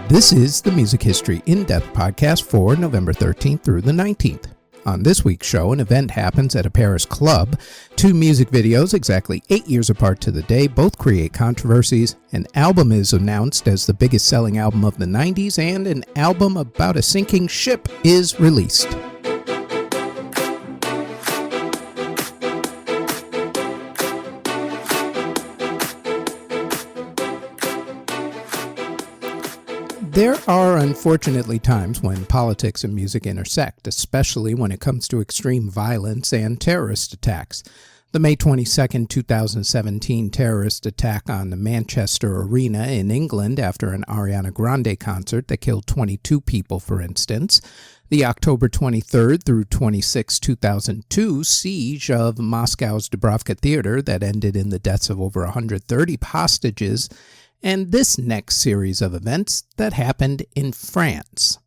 This is the Music History In-Depth podcast for November 13th through the 19th. On this week's show, an event happens at a Paris club. Two music videos, exactly 8 years apart to the day, both create controversies. An album is announced as the biggest selling album of the 90s, and an album about a sinking ship is released. There are unfortunately times when politics and music intersect, especially when it comes to extreme violence and terrorist attacks. The May 22, 2017 terrorist attack on the Manchester Arena in England after an Ariana Grande concert that killed 22 people, for instance. The October 23 through 26, 2002 siege of Moscow's Dubrovka Theater that ended in the deaths of over 130 hostages, and this next series of events that happened in France.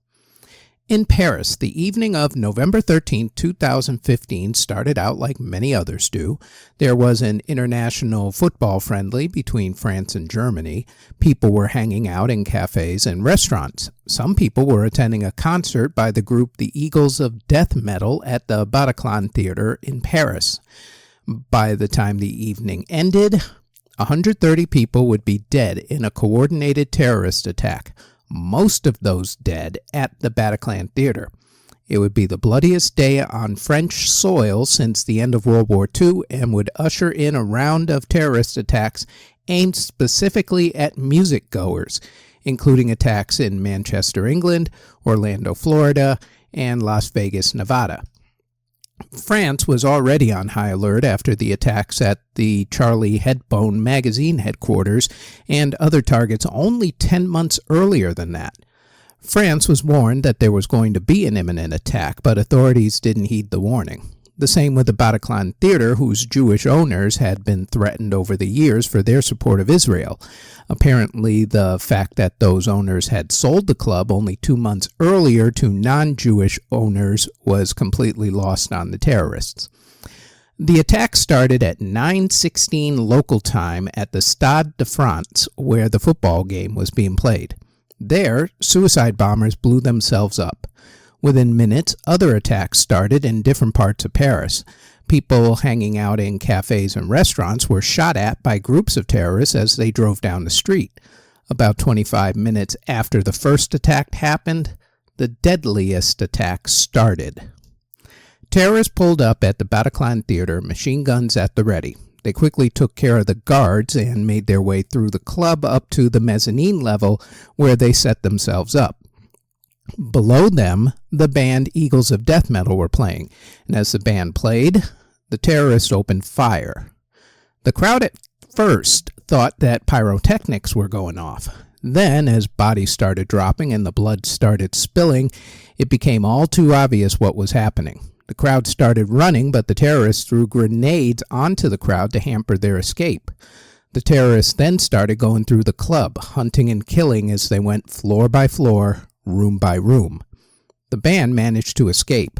In Paris, the evening of November 13, 2015 started out like many others do. There was an international football friendly between France and Germany. People were hanging out in cafes and restaurants. Some people were attending a concert by the group the Eagles of Death Metal at the Bataclan Theater in Paris. By the time the evening ended, 130 people would be dead in a coordinated terrorist attack, most of those dead at the Bataclan Theater. It would be the bloodiest day on French soil since the end of World War II and would usher in a round of terrorist attacks aimed specifically at music goers, including attacks in Manchester, England, Orlando, Florida, and Las Vegas, Nevada. France was already on high alert after the attacks at the Charlie Hebdo magazine headquarters and other targets only 10 months earlier than that. France was warned that there was going to be an imminent attack, but authorities didn't heed the warning. The same with the Bataclan Theater, whose Jewish owners had been threatened over the years for their support of Israel. Apparently, the fact that those owners had sold the club only 2 months earlier to non-Jewish owners was completely lost on the terrorists. The attack started at 9:16 local time at the Stade de France, where the football game was being played. There, suicide bombers blew themselves up. Within minutes, other attacks started in different parts of Paris. People hanging out in cafes and restaurants were shot at by groups of terrorists as they drove down the street. About 25 minutes after the first attack happened, the deadliest attack started. Terrorists pulled up at the Bataclan Theater, machine guns at the ready. They quickly took care of the guards and made their way through the club up to the mezzanine level where they set themselves up. Below them, the band Eagles of Death Metal were playing, and as the band played, the terrorists opened fire. The crowd at first thought that pyrotechnics were going off. Then, as bodies started dropping and the blood started spilling, it became all too obvious what was happening. The crowd started running, but the terrorists threw grenades onto the crowd to hamper their escape. The terrorists then started going through the club, hunting and killing as they went floor by floor, room by room. The band managed to escape.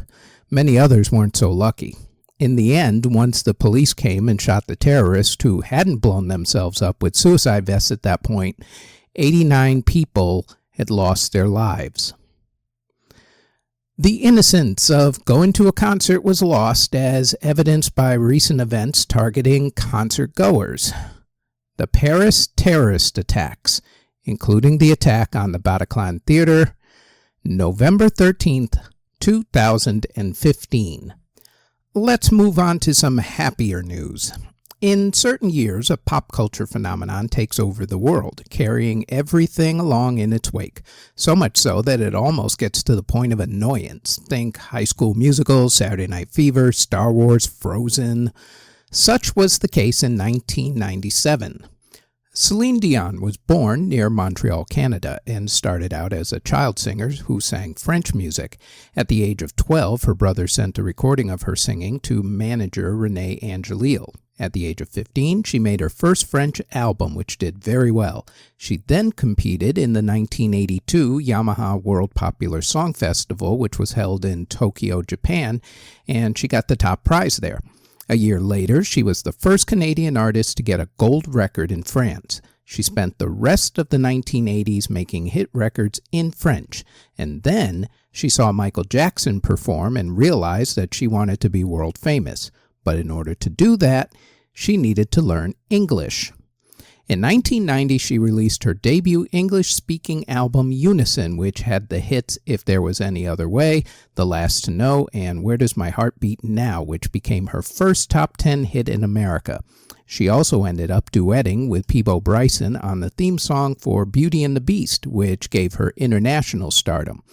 Many others weren't so lucky. In the end, once the police came and shot the terrorists, who hadn't blown themselves up with suicide vests at that point, 89 people had lost their lives. The innocence of going to a concert was lost, as evidenced by recent events targeting concert goers. The Paris terrorist attacks, including the attack on the Bataclan Theater, November 13th, 2015. Let's move on to some happier news. In certain years, a pop culture phenomenon takes over the world, carrying everything along in its wake, so much so that it almost gets to the point of annoyance. Think High School Musical, Saturday Night Fever, Star Wars, Frozen. Such was the case in 1997. Celine Dion was born near Montreal, Canada, and started out as a child singer who sang French music. At the age of 12, her brother sent a recording of her singing to manager René Angélil. At the age of 15, she made her first French album, which did very well. She then competed in the 1982 Yamaha World Popular Song Festival, which was held in Tokyo, Japan, and she got the top prize there. A year later, she was the first Canadian artist to get a gold record in France. She spent the rest of the 1980s making hit records in French, and then she saw Michael Jackson perform and realized that she wanted to be world famous. But in order to do that, she needed to learn English. In 1990, she released her debut English-speaking album Unison, which had the hits If There Was Any Other Way, The Last to Know, and Where Does My Heart Beat Now, which became her first top 10 hit in America. She also ended up duetting with Peabo Bryson on the theme song for Beauty and the Beast, which gave her international stardom.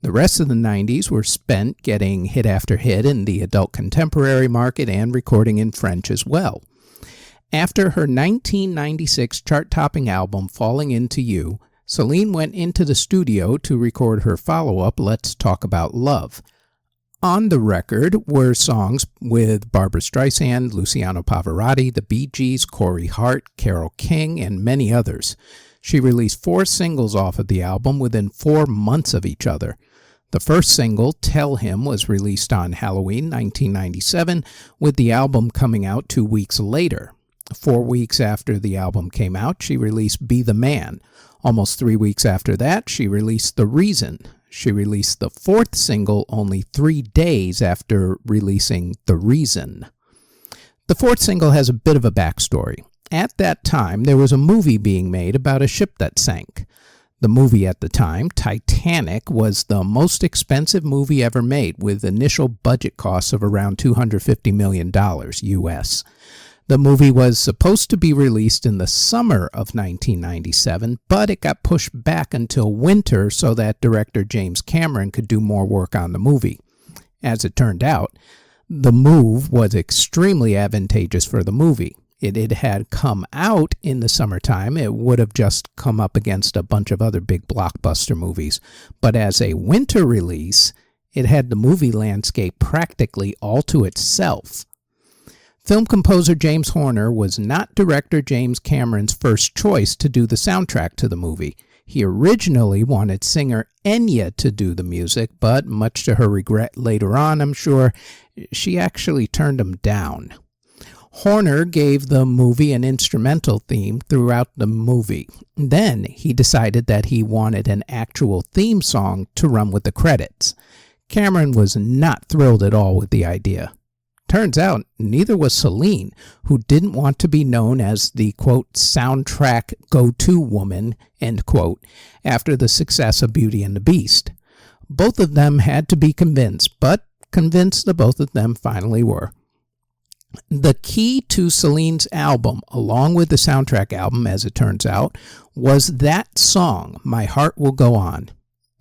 The rest of the 90s were spent getting hit after hit in the adult contemporary market and recording in French as well. After her 1996 chart-topping album Falling Into You, Celine went into the studio to record her follow-up Let's Talk About Love. On the record were songs with Barbra Streisand, Luciano Pavarotti, the Bee Gees, Corey Hart, Carole King, and many others. She released 4 singles off of the album within 4 months of each other. The first single, Tell Him, was released on Halloween 1997, with the album coming out 2 weeks later. 4 weeks after the album came out, she released Be the Man. Almost 3 weeks after that, she released The Reason. She released the 4th single only 3 days after releasing The Reason. The 4th single has a bit of a backstory. At that time, there was a movie being made about a ship that sank. The movie at the time, Titanic, was the most expensive movie ever made, with initial budget costs of around $250 million US. The movie was supposed to be released in the summer of 1997, but it got pushed back until winter so that director James Cameron could do more work on the movie. As it turned out, the move was extremely advantageous for the movie. If it had come out in the summertime, it would have just come up against a bunch of other big blockbuster movies. But as a winter release, it had the movie landscape practically all to itself. Film composer James Horner was not director James Cameron's first choice to do the soundtrack to the movie. He originally wanted singer Enya to do the music, but much to her regret later on, I'm sure, she actually turned him down. Horner gave the movie an instrumental theme throughout the movie. Then he decided that he wanted an actual theme song to run with the credits. Cameron was not thrilled at all with the idea. Turns out, neither was Celine, who didn't want to be known as the, quote, soundtrack go-to woman, end quote, after the success of Beauty and the Beast. Both of them had to be convinced, but convinced the both of them finally were. The key to Celine's album, along with the soundtrack album, as it turns out, was that song, My Heart Will Go On.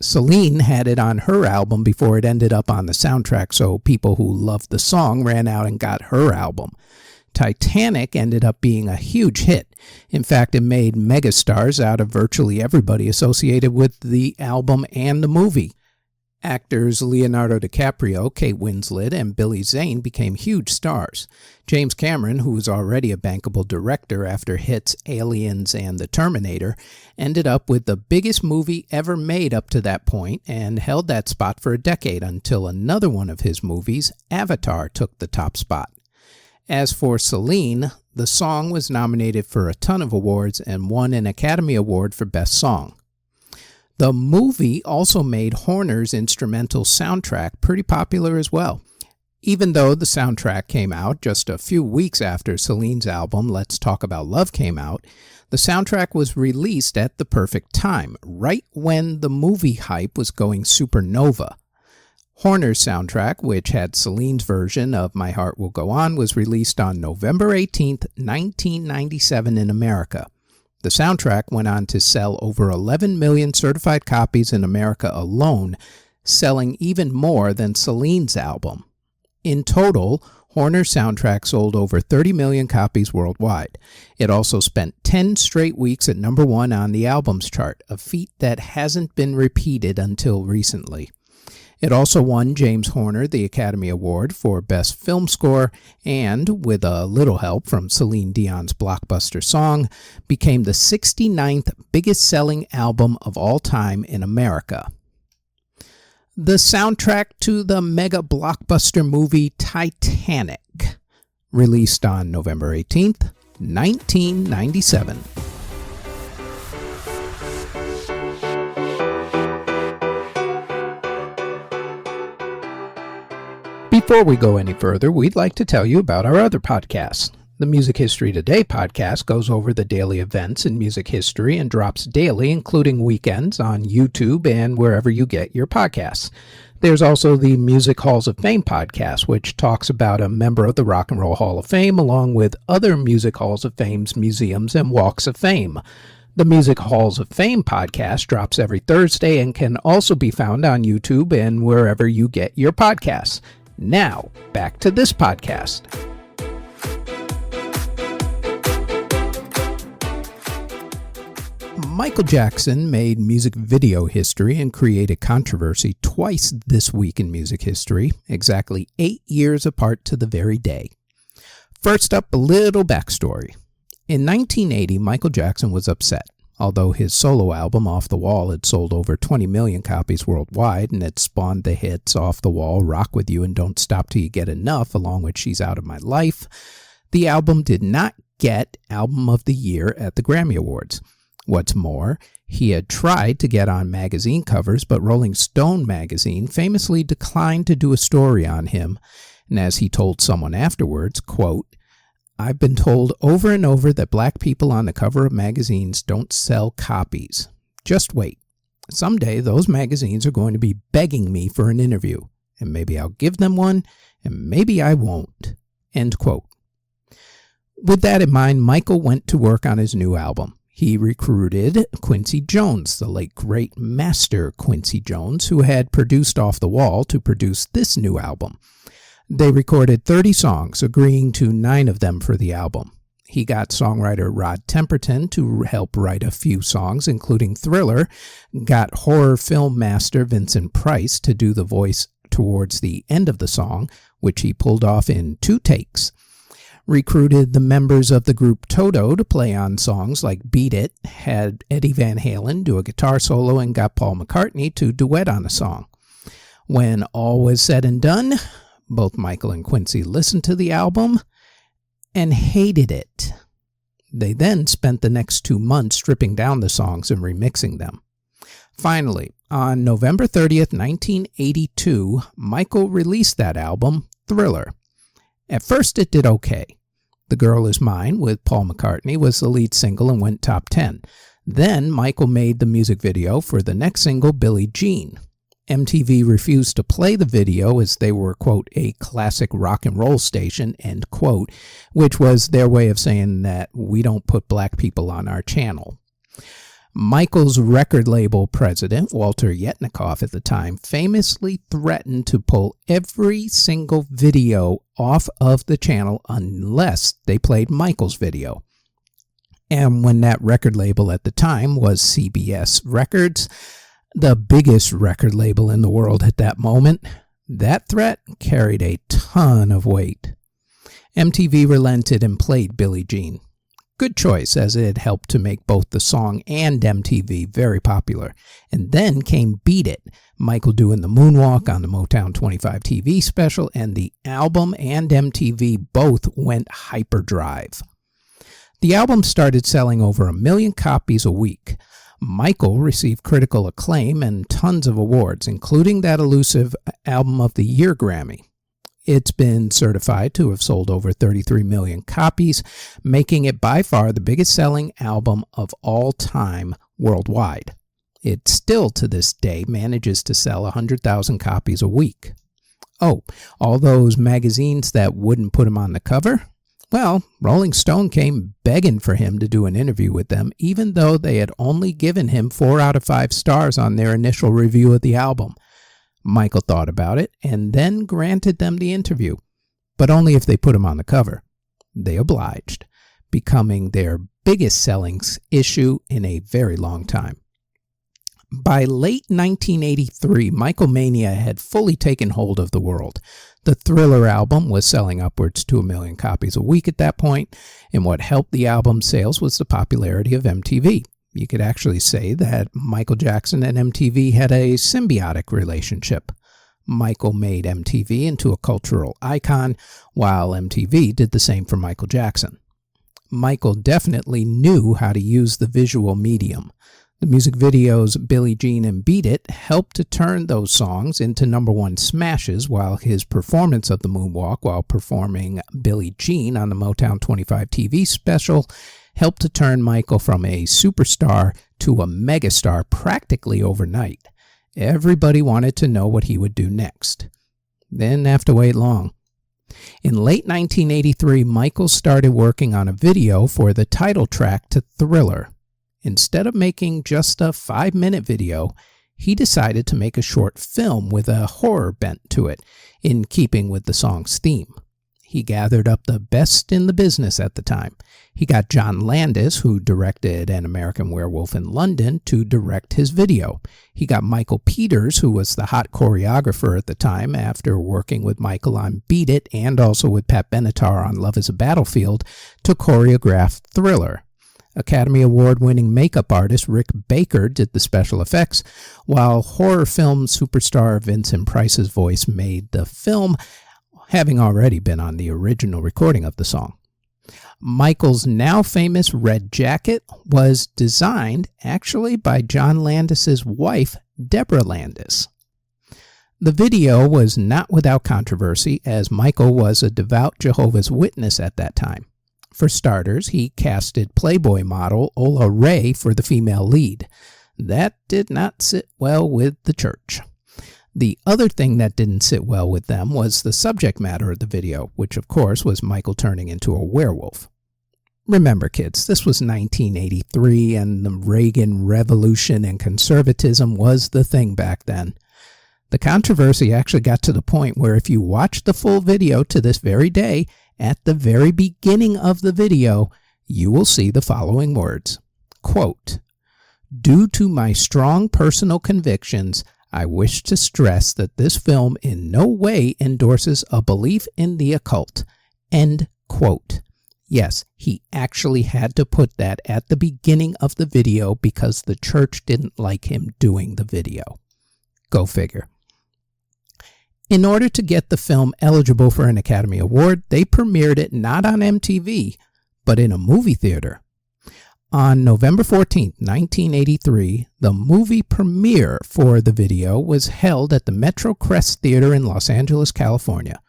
Celine had it on her album before it ended up on the soundtrack, so people who loved the song ran out and got her album. Titanic ended up being a huge hit. In fact, it made megastars out of virtually everybody associated with the album and the movie. Actors Leonardo DiCaprio, Kate Winslet, and Billy Zane became huge stars. James Cameron, who was already a bankable director after hits Aliens and The Terminator, ended up with the biggest movie ever made up to that point and held that spot for a decade until another one of his movies, Avatar, took the top spot. As for Celine, the song was nominated for a ton of awards and won an Academy Award for Best Song. The movie also made Horner's instrumental soundtrack pretty popular as well. Even though the soundtrack came out just a few weeks after Celine's album Let's Talk About Love came out, the soundtrack was released at the perfect time, right when the movie hype was going supernova. Horner's soundtrack, which had Celine's version of My Heart Will Go On, was released on November 18, 1997 in America. The soundtrack went on to sell over 11 million certified copies in America alone, selling even more than Celine's album. In total, Horner's soundtrack sold over 30 million copies worldwide. It also spent 10 straight weeks at number 1 on the albums chart, a feat that hasn't been repeated until recently. It also won James Horner the Academy Award for Best Film Score and, with a little help from Celine Dion's blockbuster song, became the 69th biggest-selling album of all time in America. The soundtrack to the mega blockbuster movie Titanic, released on November 18th, 1997. Before we go any further, we'd like to tell you about our other podcast. The Music History Today podcast goes over the daily events in music history and drops daily, including weekends, on YouTube and wherever you get your podcasts. There's also the Music Halls of Fame podcast, which talks about a member of the Rock and Roll Hall of Fame, along with other Music Halls of Fame's museums and walks of fame. The Music Halls of Fame podcast drops every Thursday and can also be found on YouTube and wherever you get your podcasts. Now, back to this podcast. Michael Jackson made music video history and created controversy twice this week in music history, exactly 8 years apart to the very day. First up, a little backstory. In 1980, Michael Jackson was upset. Although his solo album, Off the Wall, had sold over 20 million copies worldwide and had spawned the hits Off the Wall, Rock With You, and Don't Stop Till You Get Enough, along with She's Out of My Life, the album did not get Album of the Year at the Grammy Awards. What's more, he had tried to get on magazine covers, but Rolling Stone magazine famously declined to do a story on him, and as he told someone afterwards, quote, "I've been told over and over that black people on the cover of magazines don't sell copies. Just wait. Someday those magazines are going to be begging me for an interview, and maybe I'll give them one, and maybe I won't." End quote. With that in mind, Michael went to work on his new album. He recruited Quincy Jones, the late great master Quincy Jones, who had produced Off the Wall, to produce this new album. They recorded 30 songs, agreeing to 9 of them for the album. He got songwriter Rod Temperton to help write a few songs, including Thriller, got horror film master Vincent Price to do the voice towards the end of the song, which he pulled off in 2 takes. Recruited the members of the group Toto to play on songs like Beat It, had Eddie Van Halen do a guitar solo, and got Paul McCartney to duet on a song. When all was said and done, both Michael and Quincy listened to the album and hated it. They then spent the next 2 months stripping down the songs and remixing them. Finally, on November 30th, 1982, Michael released that album, Thriller. At first it did okay. The Girl Is Mine with Paul McCartney was the lead single and went top 10. Then Michael made the music video for the next single, Billie Jean. MTV refused to play the video as they were, quote, a classic rock and roll station, end quote, which was their way of saying that we don't put black people on our channel. Michael's record label president, Walter Yetnikoff at the time, famously threatened to pull every single video off of the channel unless they played Michael's video. And when that record label at the time was CBS Records, the biggest record label in the world at that moment, that threat carried a ton of weight. MTV relented and played Billie Jean. Good choice, as it helped to make both the song and MTV very popular. And then came Beat It, Michael doing the moonwalk on the Motown 25 TV special, and the album and MTV both went hyperdrive. The album started selling over 1 million copies a week. Michael received critical acclaim and tons of awards, including that elusive Album of the Year Grammy. It's been certified to have sold over 33 million copies, making it by far the biggest selling album of all time worldwide. It still, to this day, manages to sell 100,000 copies a week. Oh, all those magazines that wouldn't put him on the cover? Well, Rolling Stone came begging for him to do an interview with them, even though they had only given him 4 out of 5 stars on their initial review of the album. Michael thought about it and then granted them the interview, but only if they put him on the cover. They obliged, becoming their biggest selling issue in a very long time. By late 1983, Michael Mania had fully taken hold of the world. The Thriller album was selling upwards to 1 million copies a week at that point, and what helped the album's sales was the popularity of MTV. You could actually say that Michael Jackson and MTV had a symbiotic relationship. Michael made MTV into a cultural icon, while MTV did the same for Michael Jackson. Michael definitely knew how to use the visual medium. The music videos Billie Jean and Beat It helped to turn those songs into #1 smashes, while his performance of the moonwalk while performing Billie Jean on the Motown 25 TV special helped to turn Michael from a superstar to a megastar practically overnight. Everybody wanted to know what he would do next. Didn't have to wait long. In late 1983, Michael started working on a video for the title track to Thriller. Instead of making just a 5-minute video, he decided to make a short film with a horror bent to it, in keeping with the song's theme. He gathered up the best in the business at the time. He got John Landis, who directed An American Werewolf in London, to direct his video. He got Michael Peters, who was the hot choreographer at the time after working with Michael on Beat It and also with Pat Benatar on Love is a Battlefield, to choreograph Thriller. Academy Award-winning makeup artist Rick Baker did the special effects, while horror film superstar Vincent Price's voice made the film, having already been on the original recording of the song. Michael's now famous red jacket was designed actually by John Landis's wife, Deborah Landis. The video was not without controversy, as Michael was a devout Jehovah's Witness at that time. For starters, he casted Playboy model Ola Ray for the female lead. That did not sit well with the church. The other thing that didn't sit well with them was the subject matter of the video, which of course was Michael turning into a werewolf. Remember, kids, this was 1983 and the Reagan Revolution and conservatism was the thing back then. The controversy actually got to the point where if you watch the full video to this very day, at the very beginning of the video, you will see the following words. Quote, "Due to my strong personal convictions, I wish to stress that this film in no way endorses a belief in the occult." End quote. Yes, he actually had to put that at the beginning of the video because the church didn't like him doing the video. Go figure. In order to get the film eligible for an Academy Award, they premiered it not on MTV, but in a movie theater. On November 14, 1983, the movie premiere for the video was held at the Metro Crest Theater in Los Angeles, California.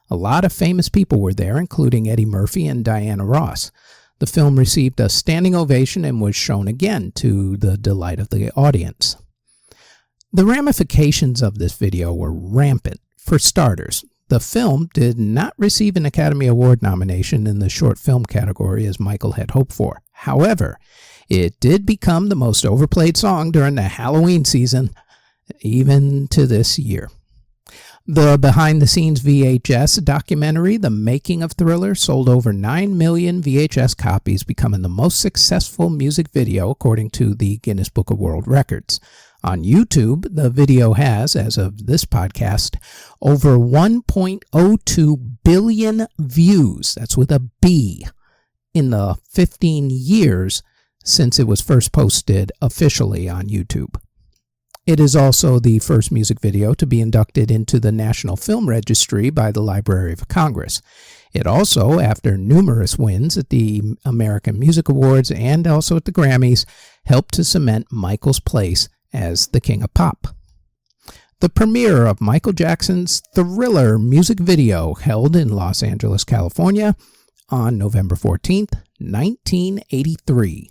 A lot of famous people were there, including Eddie Murphy and Diana Ross. The film received a standing ovation and was shown again to the delight of the audience. The ramifications of this video were rampant. For starters, the film did not receive an Academy Award nomination in the short film category as Michael had hoped for. However, it did become the most overplayed song during the Halloween season, even to this year. The behind-the-scenes VHS documentary, The Making of Thriller, sold over 9 million VHS copies, becoming the most successful music video according to the Guinness Book of World Records. On YouTube, the video has, as of this podcast, over 1.02 billion views, that's with a B, in the 15 years since it was first posted officially on YouTube. It is also the first music video to be inducted into the National Film Registry by the Library of Congress. It also, after numerous wins at the American Music Awards and also at the Grammys, helped to cement Michael's place as the King of Pop. The premiere of Michael Jackson's Thriller music video held in Los Angeles, California on November 14th, 1983.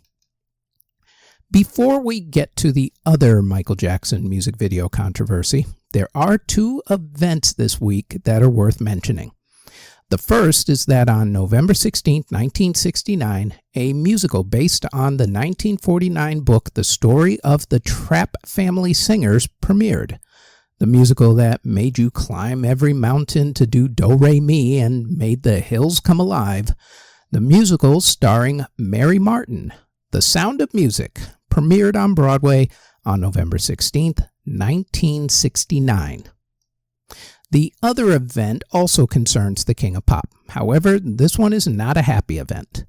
Before we get to the other Michael Jackson music video controversy, there are two events this week that are worth mentioning. The first is that on November 16, 1969, a musical based on the 1949 book The Story of the Trapp Family Singers premiered. The musical that made you climb every mountain to do Do-Re-Mi and made the hills come alive. The musical starring Mary Martin, The Sound of Music, premiered on Broadway on November 16, 1969. The other event also concerns the King of Pop. However, this one is not a happy event.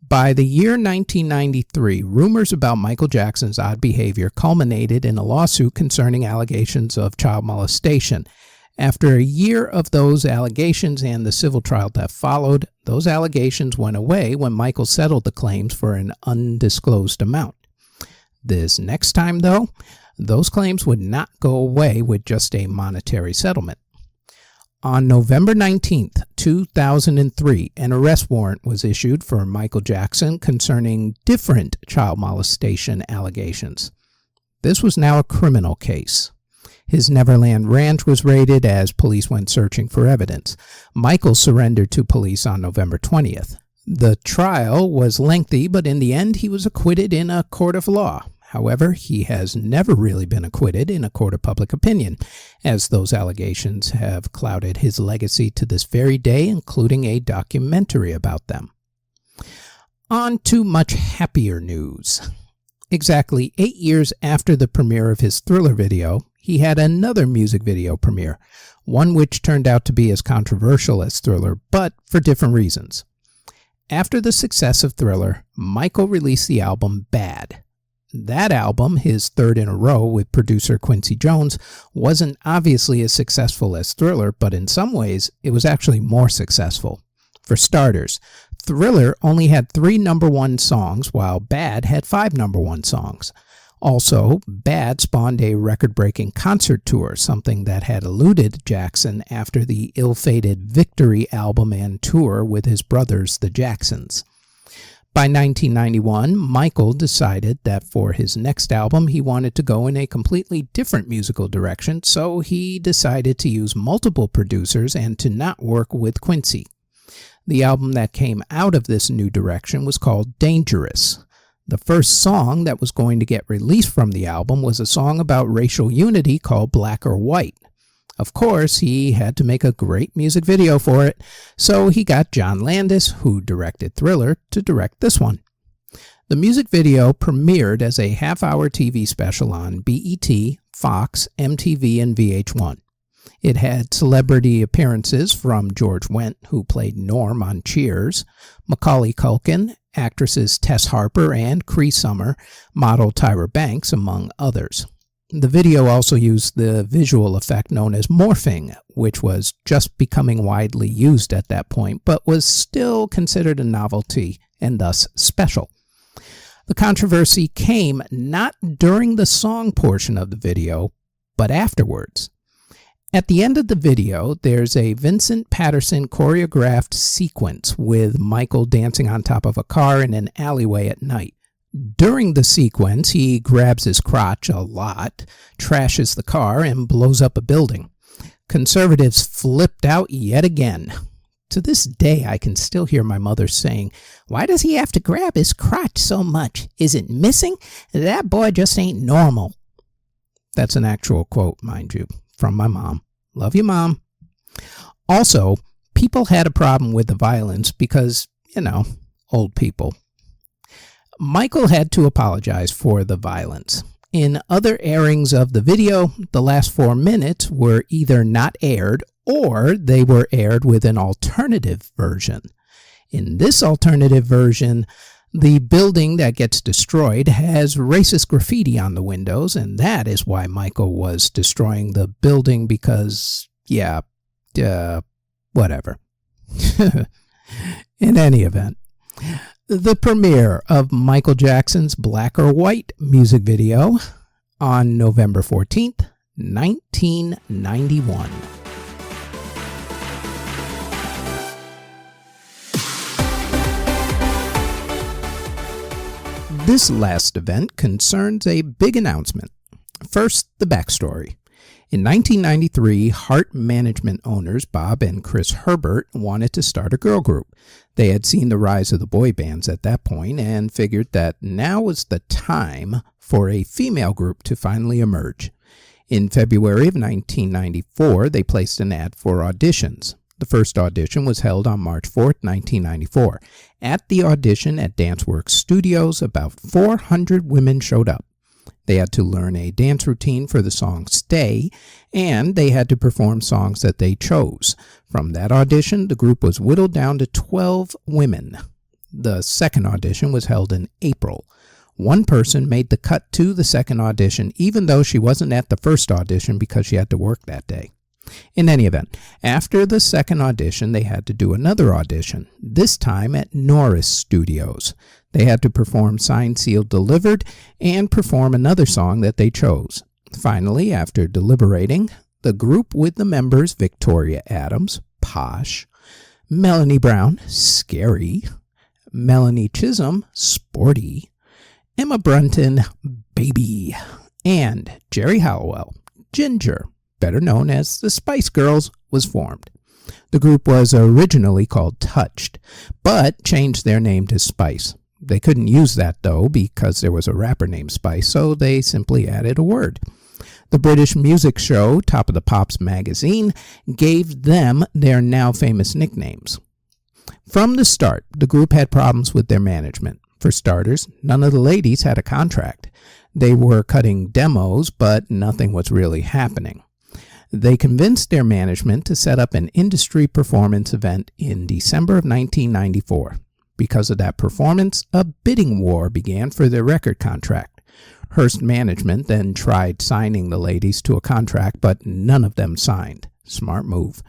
By the year 1993, rumors about Michael Jackson's odd behavior culminated in a lawsuit concerning allegations of child molestation. After a year of those allegations and the civil trial that followed, those allegations went away when Michael settled the claims for an undisclosed amount. This next time, though, those claims would not go away with just a monetary settlement. On November 19th, 2003, an arrest warrant was issued for Michael Jackson concerning different child molestation allegations. This was now a criminal case. His Neverland Ranch was raided as police went searching for evidence. Michael surrendered to police on November 20th. The trial was lengthy, but in the end he was acquitted in a court of law. However, he has never really been acquitted in a court of public opinion, as those allegations have clouded his legacy to this very day, including a documentary about them. On to much happier news. Exactly 8 years after the premiere of his Thriller video, he had another music video premiere, one which turned out to be as controversial as Thriller, but for different reasons. After the success of Thriller, Michael released the album Bad. That album, his third in a row with producer Quincy Jones, wasn't obviously as successful as Thriller, but in some ways, it was actually more successful. For starters, Thriller only had 3 number 1 songs, while Bad had 5 number 1 songs. Also, Bad spawned a record-breaking concert tour, something that had eluded Jackson after the ill-fated Victory album and tour with his brothers, the Jacksons. By 1991, Michael decided that for his next album he wanted to go in a completely different musical direction, so he decided to use multiple producers and to not work with Quincy. The album that came out of this new direction was called Dangerous. The first song that was going to get released from the album was a song about racial unity called Black or White. Of course, he had to make a great music video for it, so he got John Landis, who directed Thriller, to direct this one. The music video premiered as a half-hour TV special on BET, Fox, MTV, and VH1. It had celebrity appearances from George Wendt, who played Norm on Cheers, Macaulay Culkin, actresses Tess Harper and Cree Summer, model Tyra Banks, among others. The video also used the visual effect known as morphing, which was just becoming widely used at that point, but was still considered a novelty and thus special. The controversy came not during the song portion of the video, but afterwards. At the end of the video, there's a Vincent Patterson choreographed sequence with Michael dancing on top of a car in an alleyway at night. During the sequence, he grabs his crotch a lot, trashes the car, and blows up a building. Conservatives flipped out yet again. To this day, I can still hear my mother saying, "Why does he have to grab his crotch so much? Is it missing? That boy just ain't normal." That's an actual quote, mind you, from my mom. Love you, Mom. Also, people had a problem with the violence because, old people. Michael had to apologize for the violence. In other airings of the video, the last 4 minutes were either not aired or they were aired with an alternative version. In this alternative version, the building that gets destroyed has racist graffiti on the windows, and that is why Michael was destroying the building because, whatever. In any event, the premiere of Michael Jackson's Black or White music video on November 14th, 1991. This last event concerns a big announcement. First, the backstory. In 1993, Heart Management owners Bob and Chris Herbert wanted to start a girl group. They had seen the rise of the boy bands at that point and figured that now was the time for a female group to finally emerge. In February of 1994, they placed an ad for auditions. The first audition was held on March 4th, 1994. At the audition at DanceWorks Studios, about 400 women showed up. They had to learn a dance routine for the song Stay, and they had to perform songs that they chose. From that audition, the group was whittled down to 12 women. The second audition was held in April. One person made the cut to the second audition, even though she wasn't at the first audition because she had to work that day. In any event, after the second audition, they had to do another audition, this time at Norris Studios. They had to perform Signed, Sealed, Delivered and perform another song that they chose. Finally, after deliberating, the group with the members Victoria Adams, Posh, Melanie Brown, Scary, Melanie Chisholm, Sporty, Emma Brunton, Baby, and Jerry Halliwell, Ginger, better known as the Spice Girls, was formed. The group was originally called Touched, but changed their name to Spice. They couldn't use that, though, because there was a rapper named Spice, so they simply added a word. The British music show Top of the Pops magazine gave them their now famous nicknames. From the start, the group had problems with their management. For starters, none of the ladies had a contract. They were cutting demos, but nothing was really happening. They convinced their management to set up an industry performance event in December of 1994. Because of that performance, a bidding war began for their record contract. Hearst management then tried signing the ladies to a contract, but none of them signed. Smart move.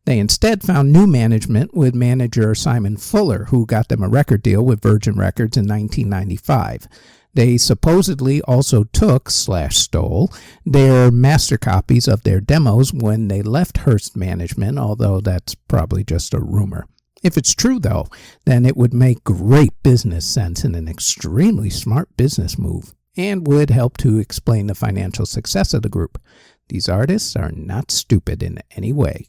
They instead found new management with manager Simon Fuller, who got them a record deal with Virgin Records in 1995. They supposedly also took/stole their master copies of their demos when they left Hearst management, although that's probably just a rumor. If it's true, though, then it would make great business sense and an extremely smart business move, and would help to explain the financial success of the group. These artists are not stupid in any way.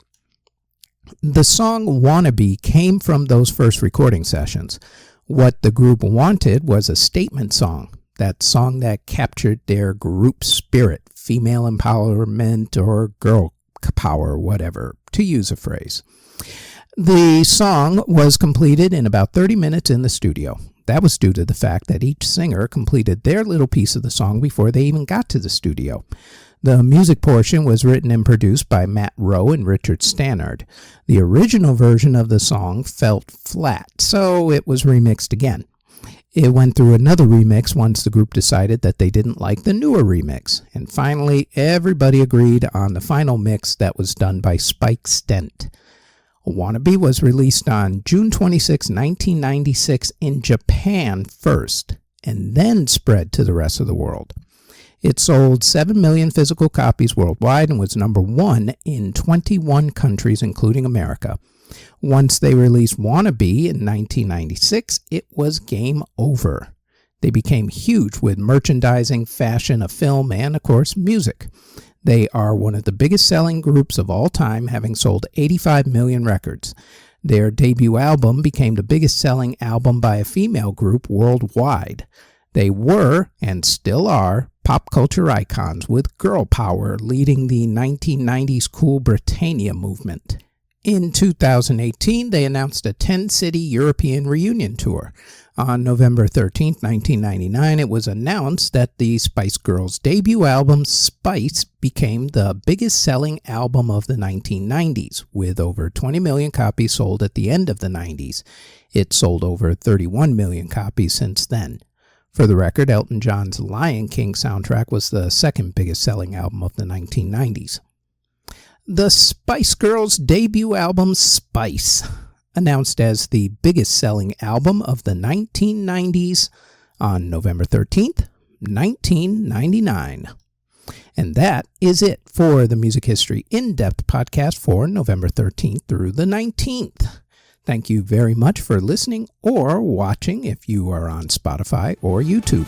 The song Wannabe came from those first recording sessions. What the group wanted was a statement song, that song that captured their group spirit, female empowerment or girl power, whatever, to use a phrase. The song was completed in about 30 minutes in the studio. That was due to the fact that each singer completed their little piece of the song before they even got to the studio. The music portion was written and produced by Matt Rowe and Richard Stannard. The original version of the song felt flat, so it was remixed again. It went through another remix once the group decided that they didn't like the newer remix. And finally, everybody agreed on the final mix that was done by Spike Stent. Wannabe was released on June 26, 1996 in Japan first, and then spread to the rest of the world. It sold 7 million physical copies worldwide and was number 1 in 21 countries, including America. Once they released Wannabe in 1996, it was game over. They became huge with merchandising, fashion, a film, and, of course, music. They are one of the biggest selling groups of all time, having sold 85 million records. Their debut album became the biggest selling album by a female group worldwide. They were, and still are, pop culture icons, with girl power leading the 1990s Cool Britannia movement. In 2018, they announced a 10-city European reunion tour. On November 13, 1999, it was announced that the Spice Girls' debut album, Spice, became the biggest-selling album of the 1990s, with over 20 million copies sold at the end of the 90s. It sold over 31 million copies since then. For the record, Elton John's Lion King soundtrack was the second biggest-selling album of the 1990s. The Spice Girls' debut album, Spice, announced as the biggest-selling album of the 1990s on November 13th, 1999. And that is it for the Music History In-Depth podcast for November 13th through the 19th. Thank you very much for listening or watching if you are on Spotify or YouTube.